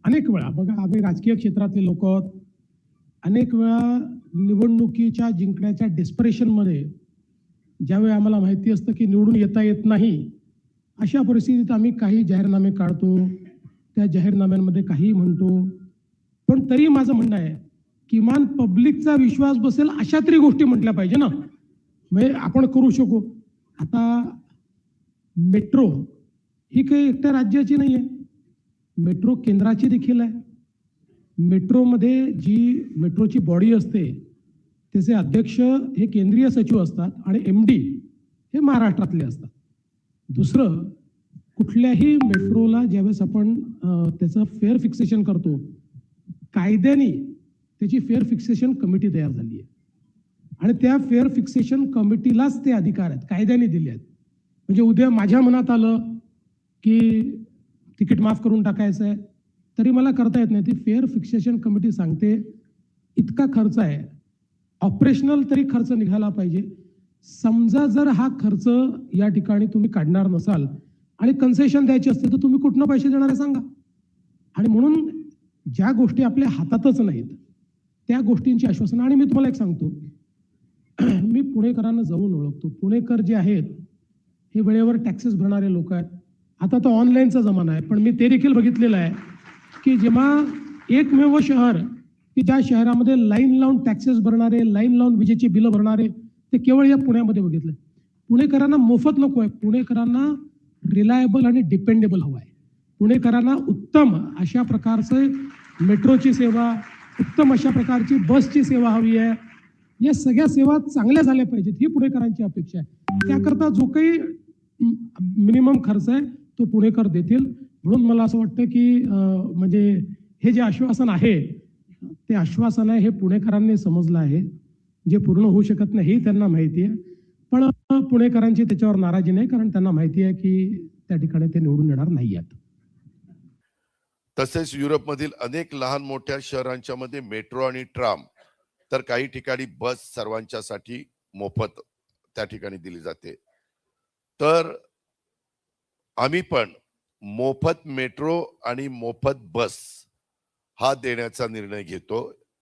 अनेक वेळा बघा, आम्ही राजकीय क्षेत्रातले लोक अनेक वेळा निवडणुकीच्या जिंकण्याच्या डेस्परेशनमध्ये ज्यावेळी आम्हाला माहिती असतं की निवडून येता येत नाही, अशा परिस्थितीत आम्ही काही जाहीरनामे काढतो, त्या जाहीरनाम्यांमध्ये काही म्हणतो. पण तरी माझं म्हणणं आहे, किमान पब्लिकचा विश्वास बसेल अशा तरी गोष्टी म्हटल्या पाहिजे ना. म्हणजे आपण करू शकू. आता मेट्रो ही काही एकट्या राज्याची नाही आहे, मेट्रो केंद्राची देखील आहे. मेट्रोमध्ये जी मेट्रोची बॉडी असते त्याचे अध्यक्ष हे केंद्रीय सचिव असतात आणि MD हे महाराष्ट्रातले असतात. दुसरं, कुठल्याही मेट्रोला ज्यावेळेस आपण त्याचं फेअर फिक्सेशन करतो, कायद्याने त्याची फेअर फिक्सेशन कमिटी तयार झाली आहे आणि त्या फेअर फिक्सेशन कमिटीलाच ते अधिकार आहेत, कायद्याने दिले आहेत. म्हणजे उद्या माझ्या मनात आलं की तिकीट माफ करून टाकायचं आहे, तरी मला करता येत नाही. ती फेअर फिक्सेशन कमिटी सांगते इतका खर्च आहे, ऑपरेशनल तरी खर्च निघाला पाहिजे. समजा जर हा खर्च या ठिकाणी तुम्ही काढणार नसाल आणि कन्सेशन द्यायची असते तर तुम्ही कुठनं पैसे देणार आहे सांगा. आणि म्हणून ज्या गोष्टी आपल्या हातातच नाहीत त्या गोष्टींची आश्वासन. आणि मी तुम्हाला एक सांगतो, मी पुणेकरांना जाऊन ओळखतो. पुणेकर जे आहेत हे वेळेवर टॅक्सेस भरणारे लोक आहेत. आता तर ऑनलाईनचा जमाना आहे, पण मी ते देखील बघितलेलं आहे की जेव्हा एकमेव शहर की ज्या शहरामध्ये लाईन लावून टॅक्सेस भरणारे, लाईन लावून विजेची बिलं भरणारे, ते केवळ या पुण्यामध्ये बघितलं. पुणेकरांना मोफत नको आहे, पुणेकरांना रिलायबल आणि डिपेंडेबल हवं आहे. पुणेकरांना उत्तम अशा प्रकारचे मेट्रोची सेवा, उत्तम अशा प्रकारची बसची सेवा हवी आहे. या सगळ्या सेवा चांगल्या झाल्या पाहिजेत ही पुणेकरांची अपेक्षा आहे. त्याकरता जो काही मिनिमम खर्च आहे तो पुणेकर देतील. म्हणून मला असं वाटतं की म्हणजे हे जे आश्वासन आहे ते आश्वासन आहे हे पुणेकरांनी समजलं आहे. जे पूर्ण होऊ शकत नाही हे त्यांना माहिती आहे, पण पुणेकरांची त्याच्यावर नाराजी नाही, कारण त्यांना माहिती आहे की त्या ठिकाणी ते निवडून येणार नाही आहेत. तसेच युरोपमधील अनेक लहान मोठ्या शहरांच्या मध्ये मेट्रो आणि ट्राम, तर काही ठिकाणी बस सर्वांच्यासाठी मोफत त्या ठिकाणी दिली जाते. तर आम्ही पण मोफत मेट्रो आणि मोफत बस हा देण्याचा निर्णय घेतो.